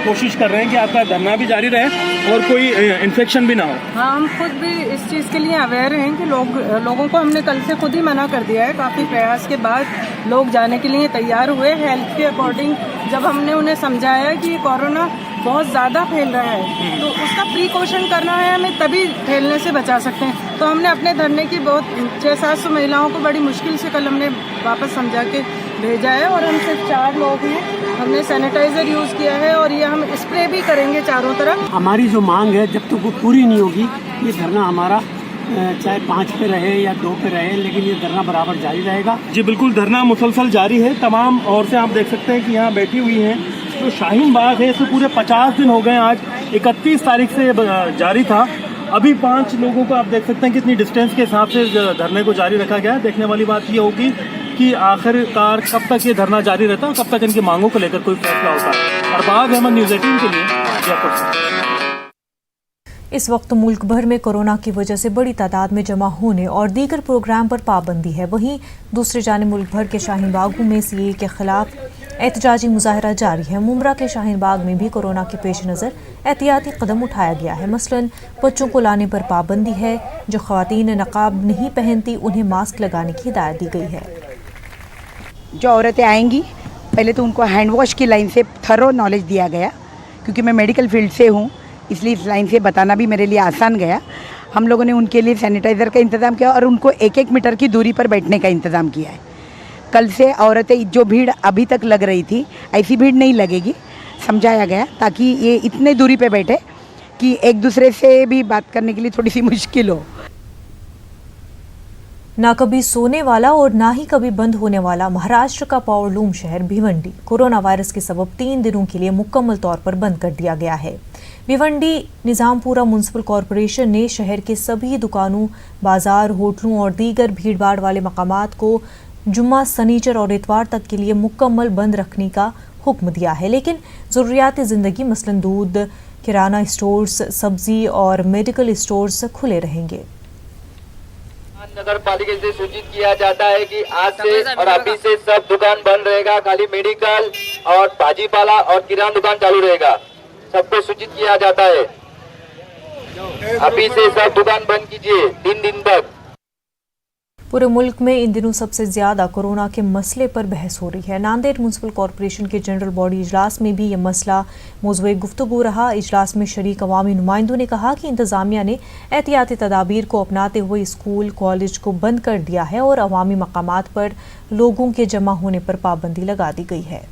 कोशिश कर रहे हैं कि आपका धरना भी जारी रहे और कोई इन्फेक्शन भी ना हो?
हाँ, हम खुद भी इस चीज़ के लिए अवेयर हैं कि लोगों को हमने कल से खुद ही मना कर दिया है। काफ़ी प्रयास के बाद लोग जाने के लिए तैयार हुए। हेल्थ के अकॉर्डिंग जब हमने उन्हें समझाया कि ये कोरोना बहुत ज़्यादा फैल रहा है तो उसका प्रिकॉशन करना है, हमें तभी फैलने से बचा सकते हैं। तो हमने अपने धरने की बहुत 600-700 महिलाओं को बड़ी मुश्किल से कल हमने वापस समझा के भेजा है। और हम सिर्फ 4 लोग हैं। हमने सैनिटाइज़र यूज़ किया है और ये हम स्प्रे भी करेंगे चारों तरफ।
हमारी जो मांग है जब तक वो पूरी नहीं होगी, ये धरना हमारा चाहे 5 पे रहे या 2 पे रहे, लेकिन ये धरना बराबर जारी रहेगा।
जी बिल्कुल, धरना मुसलसल जारी है। तमाम औरतें आप देख सकते हैं कि यहाँ बैठी हुई हैं। तो शाहीन बाग है, इसमें पूरे 50 दिन हो गए। आज 31 तारीख से जारी था। अभी 5 लोगों को आप देख सकते हैं कितनी डिस्टेंस के हिसाब से धरने को जारी रखा गया है। देखने वाली बात ये होगी कि आखिरकार कब तक ये धरना जारी रहता है और कब तक इनकी मांगों को लेकर कोई फैसला होता है। अरबाज अहमद, न्यूज़ 18 के लिए जयपुर से।
इस वक्त मुल्क भर में कोरोना की वजह से बड़ी तादाद में जमा होने और दीगर प्रोग्राम पर पाबंदी है। वहीं दूसरी जानिब मुल्क भर के शाहीन बागों में CAA के खिलाफ एहतजाजी मुजाहरा जारी है। मुमरा के शाहीन बाग में भी कोरोना के पेश नज़र एहतियाती कदम उठाया गया है। मसलन बच्चों को लाने पर पाबंदी है। जो ख़वातीन नकाब नहीं पहनती उन्हें मास्क लगाने की हिदायत दी गई है।
जो औरतें आएंगी पहले तो उनको हैंड वॉश की लाइन से थरो नॉलेज दिया गया, क्योंकि मैं मेडिकल फील्ड से हूँ इसलिए इस लाइन से बताना भी मेरे लिए आसान गया। हम लोगों ने उनके लिए सैनिटाइज़र का इंतज़ाम किया और उनको 1-1 मीटर की दूरी पर बैठने का इंतज़ाम किया है। कल से औरतें जो भीड़ अभी तक लग रही थी ऐसी भीड़ नहीं लगेगी, समझाया गया, ताकि ये इतने दूरी पे बैठे कि एक दूसरे से भी बात करने के लिए थोड़ी सी मुश्किल हो।
ना कभी सोने वाला और ना ही कभी बंद होने वाला महाराष्ट्र का पावरलूम शहर भिवंडी कोरोना वायरस के सबब 3 दिनों के लिए मुकम्मल तौर पर बंद कर दिया गया है। भिवंडी निजामपुरा म्युनिसिपल कॉरपोरेशन ने शहर के सभी दुकानों, बाजार, होटलों और दीगर भीड़भाड़ वाले मकामात को जुम्मा, सनीचर और इतवार तक के लिए मुकम्मल बंद रखने का हुक्म दिया है, लेकिन ज़रूरियात ज़िंदगी मसलन दूध, किराना स्टोर्स, सब्जी और मेडिकल स्टोर्स खुले रहेंगे।
नगर पालिका से सूचित किया जाता है कि आज से और अभी से सब दुकान बंद रहेगा, खाली मेडिकल और भाजीपाला और किराना दुकान चालू रहेगा। सबको सूचित किया जाता है, अभी से सब दुकान बंद कीजिए 3 दिन तक।
पूरे मुल्क में इन दिनों सबसे ज्यादा कोरोना के मसले पर बहस हो रही है। नांदेड़ म्युनिसिपल कॉरपोरेशन के जनरल बॉडी इजलास में भी यह मसला मौज़ूए गुफ्तगू रहा। इजलास में शरीक अवामी नुमाइंदों ने कहा कि इंतजामिया ने एहतियाती तदाबीर को अपनाते हुए स्कूल, कॉलेज को बंद कर दिया है और अवामी मकामात पर लोगों के जमा होने पर पाबंदी लगा दी गई है।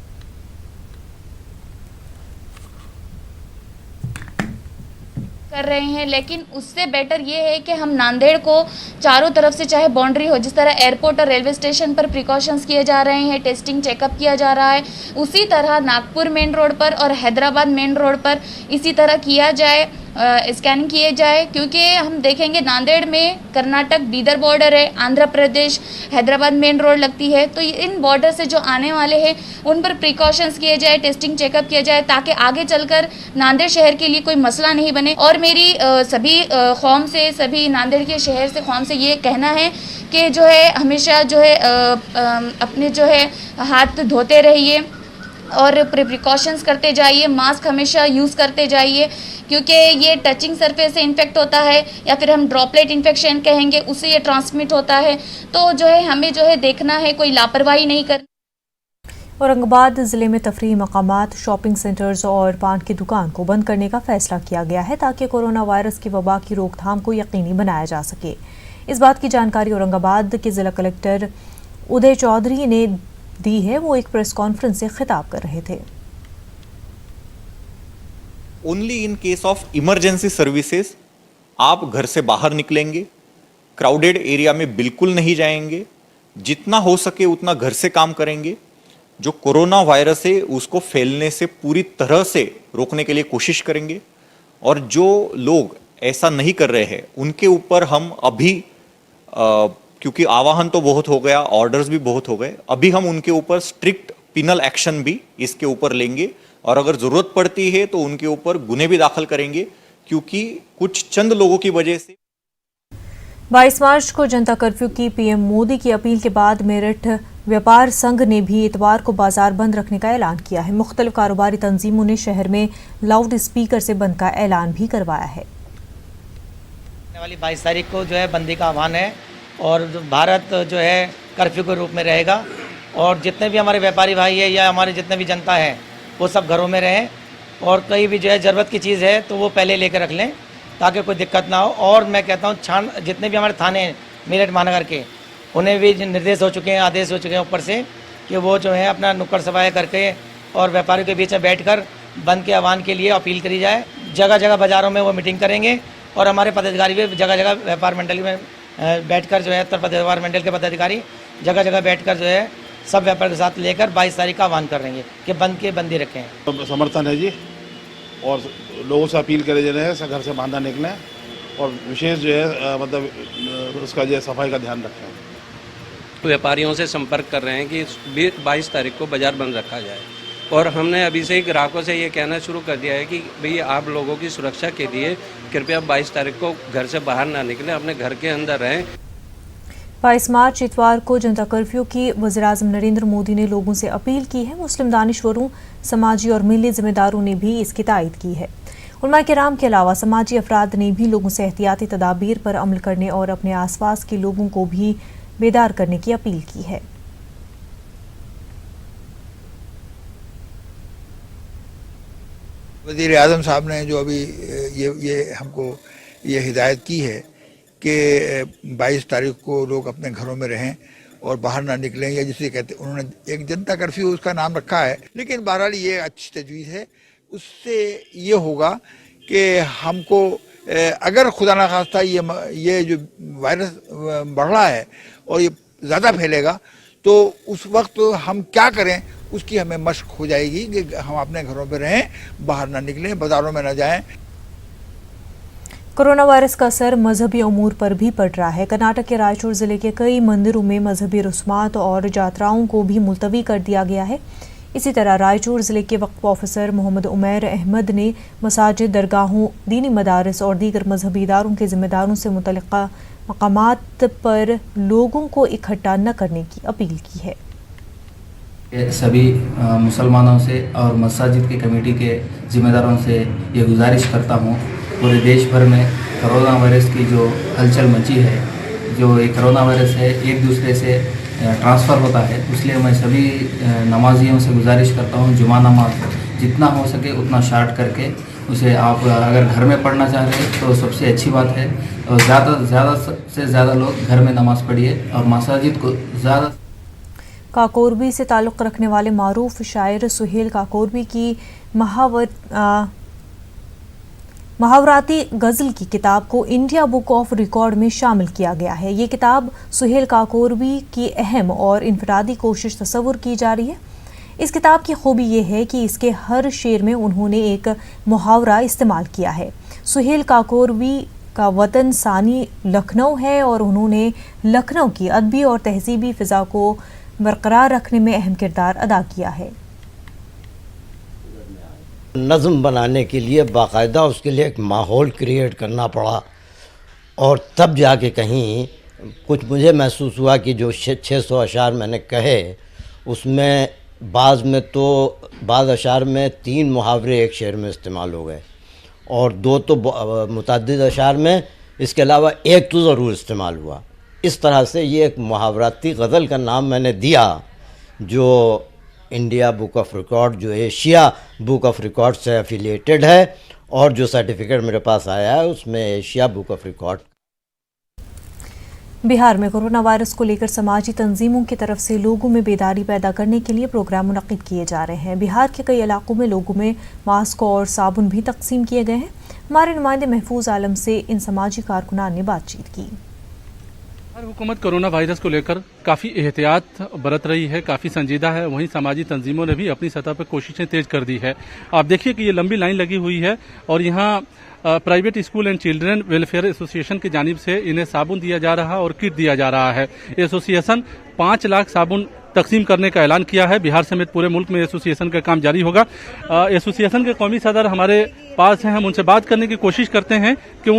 कर रहे हैं, लेकिन उससे बेटर ये है कि हम नांदेड़ को चारों तरफ से चाहे बाउंड्री हो, जिस तरह एयरपोर्ट और रेलवे स्टेशन पर प्रिकॉशंस किए जा रहे हैं, टेस्टिंग चेकअप किया जा रहा है, उसी तरह नागपुर मेन रोड पर और हैदराबाद मेन रोड पर इसी तरह किया जाए, स्कैनिंग किए जाए, क्योंकि हम देखेंगे नांदेड़ में कर्नाटक बीदर बॉर्डर है, आंध्र प्रदेश हैदराबाद मेन रोड लगती है, तो इन बॉर्डर से जो आने वाले हैं उन पर प्रिकॉशंस किए जाए, टेस्टिंग चेकअप किया जाए, ताकि आगे चलकर नांदेड़ शहर के लिए कोई मसला नहीं बने। और मेरी सभी कौम से, सभी नांदेड़ के शहर से कौम से ये कहना है कि जो है हमेशा जो है अपने जो है हाथ धोते रहिए और प्रिकॉशंस करते जाइए, मास्क हमेशा यूज़ करते जाइए, क्योंकि ये टचिंग सरफेस से इन्फेक्ट होता है या फिर हम ड्रॉपलेट इन्फेक्शन कहेंगे, उससे ये ट्रांसमिट होता है। तो जो है हमें जो है देखना है, कोई लापरवाही नहीं करनी।
औरंगाबाद जिले में तफरीही मकामात, शॉपिंग सेंटर्स और पान की दुकान को बंद करने का फैसला किया गया है ताकि कोरोना वायरस की वबा की रोकथाम को यकीनी बनाया जा सके। इस बात की जानकारी औरंगाबाद के जिला कलेक्टर उदय चौधरी ने दी है। वो एक प्रेस कॉन्फ्रेंस से खिताब कर रहे थे।
Only in case of emergency services आप घर से बाहर निकलेंगे, क्राउडेड एरिया में बिल्कुल नहीं जाएंगे, जितना हो सके उतना घर से काम करेंगे। जो कोरोना वायरस है उसको फैलने से पूरी तरह से रोकने के लिए कोशिश करेंगे, और जो लोग ऐसा नहीं कर रहे हैं उनके ऊपर हम अभी क्योंकि आवाहन तो बहुत हो गया, ऑर्डर्स भी बहुत हो गए, अभी हम उनके ऊपर स्ट्रिक्ट पिनल एक्शन भी इसके ऊपर लेंगे, और अगर ज़रूरत पड़ती है तो उनके ऊपर गुने भी दाखिल करेंगे, क्योंकि कुछ चंद लोगों की वजह से।
22 मार्च को जनता कर्फ्यू की पीएम मोदी की अपील के बाद मेरठ व्यापार संघ ने भी इतवार को बाजार बंद रखने का ऐलान किया है। मुख्तलिफ कारोबारी तंजीमों ने शहर में लाउड स्पीकर से बंद का ऐलान भी करवाया है।
वाली 22 तारीख को जो है बंदी का आह्वान है, और भारत जो है कर्फ्यू के रूप में रहेगा, और जितने भी हमारे व्यापारी भाई है या हमारे जितने भी जनता है वो सब घरों में रहें, और कहीं भी जो है ज़रूरत की चीज़ है तो वो पहले लेकर रख लें ताकि कोई दिक्कत ना हो। और मैं कहता हूँ जितने भी हमारे थाने हैं मेरठ महानगर के, उन्हें भी निर्देश हो चुके हैं, आदेश हो चुके हैं ऊपर से कि वो जो है अपना नुक्कड़ सफाई करके और व्यापारियों के बीच में बैठकर बंद के आह्वान के लिए अपील करी जाए। जगह जगह बाज़ारों में वो मीटिंग करेंगे, और हमारे पदाधिकारी भी जगह जगह व्यापार मंडल में बैठकर जो है उत्तर प्रदेश व्यापार मंडल के पदाधिकारी जगह जगह बैठकर जो है सब व्यापार के साथ लेकर 22 तारीख का आह्वान कर रहे हैं कि बंद के बंदी रखें।
समर्थन है जी, और लोगों से अपील करे जा रहे हैं घर से बाहर ना निकलें, और विशेष जो है मतलब उसका जो है सफाई का ध्यान रखें।
व्यापारियों से संपर्क कर रहे हैं कि 22 तारीख को बाज़ार बंद रखा जाए, और हमने अभी से ही ग्राहकों से ये कहना शुरू कर दिया है कि भाई आप लोगों की सुरक्षा के लिए कृपया 22 तारीख को घर से बाहर ना निकलें, अपने घर के अंदर रहें।
22 मार्च इतवार को जनता कर्फ्यू की वज़ीर-ए-आज़म नरेंद्र मोदी ने लोगों से अपील की है। मुस्लिम दानिशवरों, समाजी और मिली जिम्मेदारों ने भी इसकी तायद की है। उलमा किराम के अलावा समाजी अफराद ने भी लोगों से एहतियाती तदाबीर पर अमल करने और अपने आसपास के लोगों को भी बेदार करने की अपील की है।
वज़ीर-ए-आज़म साहब ने जो अभी ये हमको
ये हिदायत की है कि 22 तारीख को लोग अपने घरों में रहें और बाहर ना निकलें, या जिसे कहते उन्होंने एक जनता कर्फ्यू उसका नाम रखा है, लेकिन बहरहाल ये अच्छी तजवीज़ है। उससे ये होगा कि हमको अगर खुदा न खास्ता ये जो वायरस बढ़ रहा है और ये ज़्यादा फैलेगा तो उस वक्त हम क्या करें उसकी हमें मशक हो जाएगी कि हम अपने घरों पे रहें, बाहर ना निकलें, बाज़ारों में ना जाएं।
कोरोना वायरस का असर मजहबी अमूर पर भी पड़ रहा है। कर्नाटक के रायचूर जिले के कई मंदिरों में मजहबी रस्मात और यात्राओं को भी मुलतवी कर दिया गया है। इसी तरह रायचूर जिले के वक्फ ऑफिसर मोहम्मद उमैर अहमद ने मसाजिद, दरगाहों, दीनी मदारिस और दीगर मजहबी इदारों के जिम्मेदारों से मुतल्लिका मकामात पर लोगों को इकट्ठा न करने की अपील की है।
सभी मुसलमानों से और मसाजिद की कमेटी के जिम्मेदारों से ये गुजारिश करता हूँ, पूरे देश भर में कोरोना वायरस की जो हलचल मची है, जो ये कोरोना वायरस है एक दूसरे से ट्रांसफ़र होता है, इसलिए मैं सभी नमाजियों से गुजारिश करता हूँ जुमा नमाज जितना हो सके उतना शार्ट करके उसे आप अगर घर में पढ़ना चाह रहे हैं तो सबसे अच्छी बात है, और ज़्यादा से ज़्यादा लोग घर में नमाज़ पढ़िए और मसाजिद को ज़्यादा।
काकोरबी से ताल्लुक़ रखने वाले मारूफ शायर सुहेल काकोरबी की महावराती गज़ल की किताब को इंडिया बुक ऑफ रिकॉर्ड में शामिल किया गया है। ये किताब सुहेल काकोरबी की अहम और इनफरादी कोशिश तस्वुर की जा रही है। इस किताब की खूबी ये है कि इसके हर शेर में उन्होंने एक मुहावरा इस्तेमाल किया है। सुहेल काकोरबी का वतन सानी लखनऊ है और उन्होंने लखनऊ की अदबी और तहजीबी फ़िज़ा को बरकरार रखने में अहम किरदार अदा किया है।
नज़्म बनाने के लिए बाकायदा उसके लिए एक माहौल क्रिएट करना पड़ा, और तब जाके कहीं कुछ मुझे महसूस हुआ कि जो 600 अशार मैंने कहे उसमें बाज़ अशार में 3 मुहावरे एक शेर में इस्तेमाल हो गए और 2 तो मुतअद्दिद अशार में, इसके अलावा 1 तो ज़रूर इस्तेमाल हुआ। इस तरह से ये एक मुहावराती गज़ल का नाम मैंने दिया जो इंडिया बुक ऑफ रिकॉर्ड, जो एशिया बुक ऑफ रिकॉर्ड से एफिलिएटेड है, और जो सर्टिफिकेट मेरे पास आया है उसमें Asia book of record.
Bihar में कोरोना वायरस को लेकर समाजी तंजीमों की तरफ से लोगों में बेदारी पैदा करने के लिए प्रोग्राम मुनक्किद किए जा रहे हैं। बिहार के कई इलाकों में लोगों में मास्क और साबुन भी तकसीम किए गए हैं। हमारे नुमाइंदे महफूज आलम से इन समाजी कारकुनान ने बातचीत की।
हुकूमत कोरोना वायरस को लेकर काफ़ी एहतियात बरत रही है, काफ़ी संजीदा है। वहीं समाजी तंजीमों ने भी अपनी सतह पर कोशिशें तेज कर दी है। आप देखिए कि ये लंबी लाइन लगी हुई है और यहाँ private school and children welfare association की जानिब से इन्हें साबुन दिया जा रहा है और किट दिया जा रहा है। एसोसिएशन 5 लाख साबुन तकसीम करने का ऐलान किया है। बिहार समेत पूरे मुल्क में एसोसिएशन का काम जारी होगा। एसोसिएशन के कौमी सदर हमारे पास हैं, हम उनसे बात करने की कोशिश करते हैं कि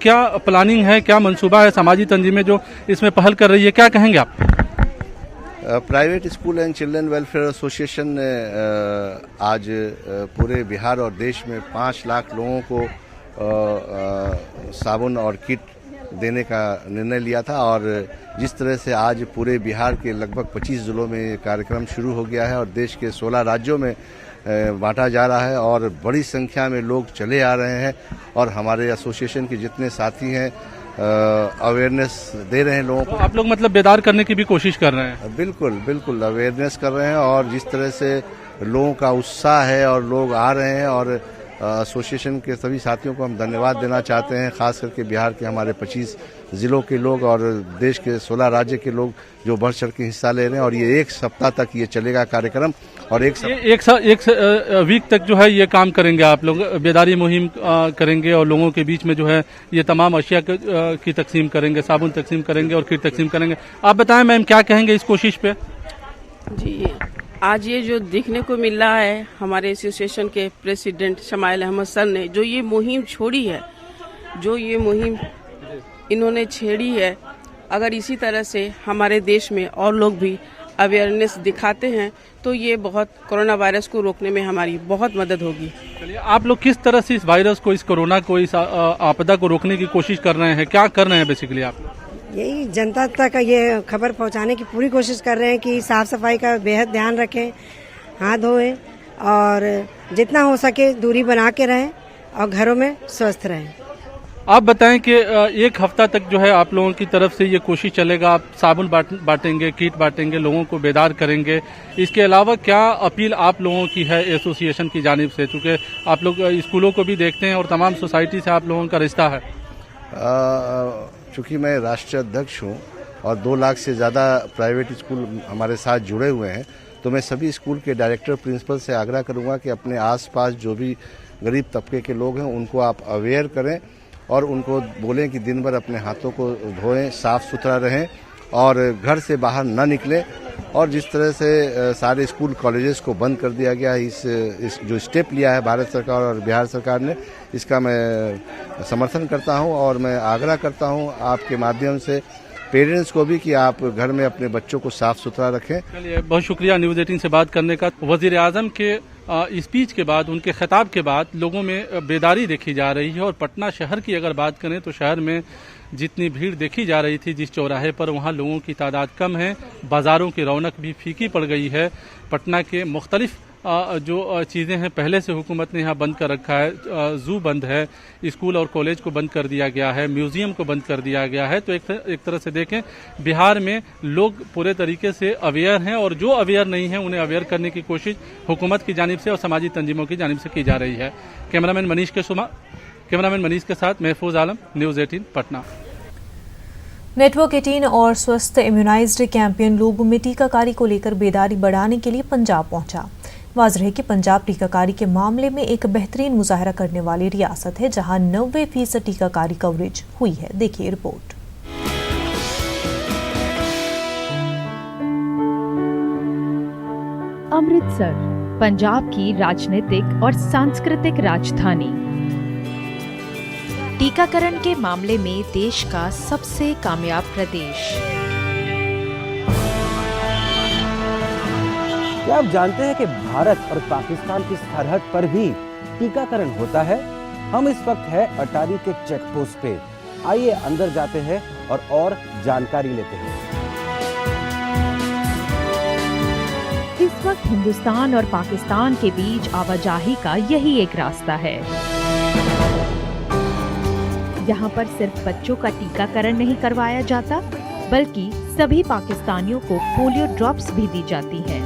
क्या प्लानिंग है, क्या मंसूबा है समाजी तंजीमें जो इसमें पहल कर रही है, क्या कहेंगे आप?
Private school and children welfare association ने आज पूरे बिहार और देश में 5 लाख लोगों को साबुन और किट देने का निर्णय लिया था, और जिस तरह से आज पूरे बिहार के लगभग 25 ज़िलों में ये कार्यक्रम शुरू हो गया है और देश के 16 राज्यों में बांटा जा रहा है और बड़ी संख्या में लोग चले आ रहे हैं, और हमारे एसोसिएशन के जितने साथी हैं अवेयरनेस दे रहे हैं लोगों को।
आप लोग मतलब बेदार करने की भी कोशिश कर रहे हैं?
बिल्कुल अवेयरनेस कर रहे हैं, और जिस तरह से लोगों का उत्साह है और लोग आ रहे हैं, और एसोसिएशन के सभी साथियों को हम धन्यवाद देना चाहते हैं, खास करके बिहार के हमारे 25 ज़िलों के लोग और देश के 16 राज्य के लोग जो बढ़ चढ़ के हिस्सा ले रहे हैं। और ये 1 सप्ताह तक ये चलेगा कार्यक्रम, और एक
वीक तक जो है ये काम करेंगे आप लोग, बेदारी मुहिम करेंगे और लोगों के बीच में जो है ये तमाम अशिया की तकसीम करेंगे, साबुन तकसीम करेंगे और किट तकसीम करेंगे। आप बताएं मैम, क्या कहेंगे इस कोशिश पे?
जी, आज ये जो देखने को मिल रहा है, हमारे एसोसिएशन के प्रेसिडेंट शमाइल अहमद सर ने जो ये मुहिम छोड़ी है, जो ये मुहिम इन्होंने छेड़ी है, अगर इसी तरह से हमारे देश में और लोग भी अवेयरनेस दिखाते हैं तो ये बहुत कोरोना वायरस को रोकने में हमारी बहुत मदद होगी।
चलिए, आप लोग किस तरह से इस वायरस को, इस कोरोना को, इस आपदा को रोकने की कोशिश कर रहे हैं? क्या कर रहे हैं बेसिकली आप लोग?
यही जनता तक ये खबर पहुंचाने की पूरी कोशिश कर रहे हैं कि साफ सफाई का बेहद ध्यान रखें, हाथ धोएं और जितना हो सके दूरी बना के रहें और घरों में स्वस्थ रहें।
आप बताएं कि एक हफ्ता तक जो है आप लोगों की तरफ से ये कोशिश चलेगा, आप साबुन बांटेंगे, किट बांटेंगे, लोगों को बेदार करेंगे। इसके अलावा क्या अपील आप लोगों की है एसोसिएशन की जानिब से, चूँकि आप लोग स्कूलों को भी देखते हैं और तमाम सोसाइटी से आप लोगों का रिश्ता है?
चूँकि मैं राष्ट्रीय अध्यक्ष हूँ और 2 लाख से ज़्यादा प्राइवेट स्कूल हमारे साथ जुड़े हुए हैं, तो मैं सभी स्कूल के डायरेक्टर प्रिंसिपल से आग्रह करूँगा कि अपने आसपास जो भी गरीब तबके के लोग हैं उनको आप अवेयर करें और उनको बोलें कि दिन भर अपने हाथों को धोएं, साफ़ सुथरा रहें और घर से बाहर न निकलें। और जिस तरह से सारे स्कूल कॉलेजेस को बंद कर दिया गया, इस जो स्टेप लिया है भारत सरकार और बिहार सरकार ने, इसका मैं समर्थन करता हूं और मैं आग्रह करता हूं आपके माध्यम से पेरेंट्स को भी कि आप घर में अपने बच्चों को साफ सुथरा रखें।
चलिए, बहुत शुक्रिया न्यूज़ 18 से बात करने का। वज़ीर आज़म के स्पीच के बाद, उनके खिताब के बाद लोगों में बेदारी देखी जा रही है और पटना शहर की अगर बात करें तो शहर में जितनी भीड़ देखी जा रही थी जिस चौराहे पर, वहाँ लोगों की तादाद कम है। बाज़ारों की रौनक भी फीकी पड़ गई है। पटना के मुख्तलिफ जो चीज़ें हैं पहले से हुकूमत ने यहाँ बंद कर रखा है। ज़ू बंद है, स्कूल और कॉलेज को बंद कर दिया गया है, म्यूज़ियम को बंद कर दिया गया है। तो एक तरह से देखें, बिहार में लोग पूरे तरीके से अवेयर हैं और जो अवेयर नहीं हैं उन्हें अवेयर करने की कोशिश हुकूमत की जानिब से और समाजी तंजीमों की जानिब से की जा रही है। कैमरामैन मनीष के साथ महफूज आलम, न्यूज़ 18 पटना।
नेटवर्क 18 और स्वस्थ इम्यूनाइज्ड कैंपेन लोगों में टीकाकारी को लेकर बेदारी बढ़ाने के लिए पंजाब पहुंचा। वाज़ेह है कि पंजाब टीकाकारी के मामले में एक बेहतरीन मुजाहरा करने वाली रियासत है, जहां 90% टीकाकारी कवरेज हुई है। देखिए रिपोर्ट।
अमृतसर, पंजाब की राजनीतिक और सांस्कृतिक राजधानी। टीकाकरण के मामले में देश का सबसे कामयाब प्रदेश।
क्या आप जानते हैं कि भारत और पाकिस्तान की सरहद पर भी टीकाकरण होता है? हम इस वक्त है अटारी के चेक पोस्ट पे। आइए अंदर जाते हैं और जानकारी लेते हैं।
इस वक्त हिंदुस्तान और पाकिस्तान के बीच आवाजाही का यही एक रास्ता है। यहाँ पर सिर्फ बच्चों का टीकाकरण नहीं करवाया जाता, बल्कि सभी पाकिस्तानियों को पोलियो ड्रॉप्स भी दी जाती हैं।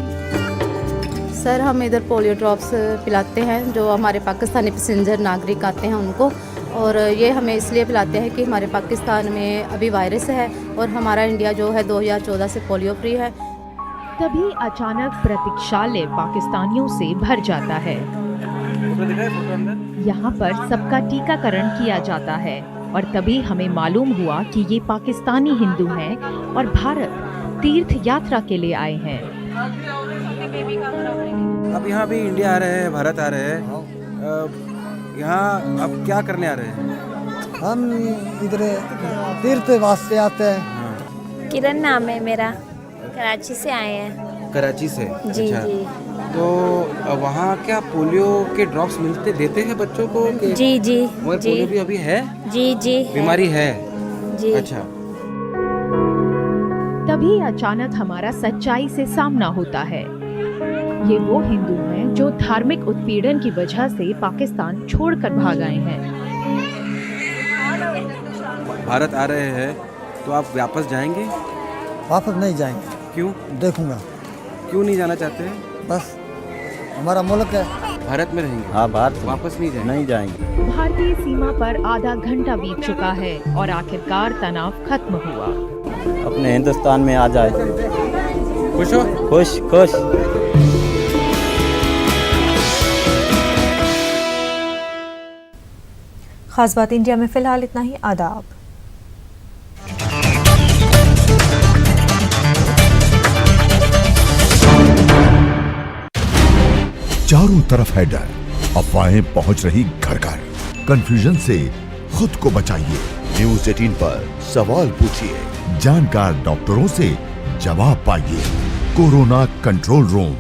सर, हम इधर पोलियो ड्रॉप्स पिलाते हैं जो हमारे पाकिस्तानी पैसेंजर नागरिक आते हैं उनको, और ये हमें इसलिए पिलाते हैं कि हमारे पाकिस्तान में अभी वायरस है और हमारा इंडिया जो है 2014 से पोलियो फ्री है।
तभी अचानक प्रतीक्षालय पाकिस्तानियों से भर जाता है। यहाँ पर सबका टीकाकरण किया जाता है और तभी हमें मालूम हुआ कि ये पाकिस्तानी हिंदू हैं और भारत तीर्थ यात्रा के लिए आए हैं।
अब यहाँ भी इंडिया आ रहे हैं, भारत आ रहे हैं, यहाँ अब क्या करने आ रहे हैं?
हम इधर तीर्थ वास्ते आते हैं।
किरण नाम है मेरा, कराची से आए हैं।
कराची से?
जी
अच्छा।
जी।
तो वहाँ क्या पोलियो के ड्रॉप्स देते हैं बच्चों को?
जी जी
पोलियो भी अभी है?
जी जी
बीमारी है
जी।
अच्छा।
तभी अचानक हमारा सच्चाई से सामना होता है। ये वो हिंदू हैं जो धार्मिक उत्पीड़न की वजह से पाकिस्तान छोड़कर भाग आए हैं।
भारत आ रहे हैं तो आप वापस जाएंगे?
वापस नहीं जाएंगे।
क्यों?
देखूंगा।
क्यों नहीं जाना चाहते हैं?
बस हमारा मुल्क है,
भारत में रहेंगे।
हाँ, भारत
वापस नहीं जाएंगे।
भारतीय सीमा पर आधा घंटा बीत चुका है और आखिरकार तनाव खत्म हुआ।
अपने हिंदुस्तान में आ जाए।
खुश हो?
खुश खुश।
खास बात इंडिया में फिलहाल इतना ही। आदाब।
चारों तरफ है डर, अफवाहें पहुंच रही घर घर। कंफ्यूजन से खुद को बचाइए। न्यूज़ 18 पर सवाल पूछिए, जानकार डॉक्टरों से जवाब पाइए। Corona control room.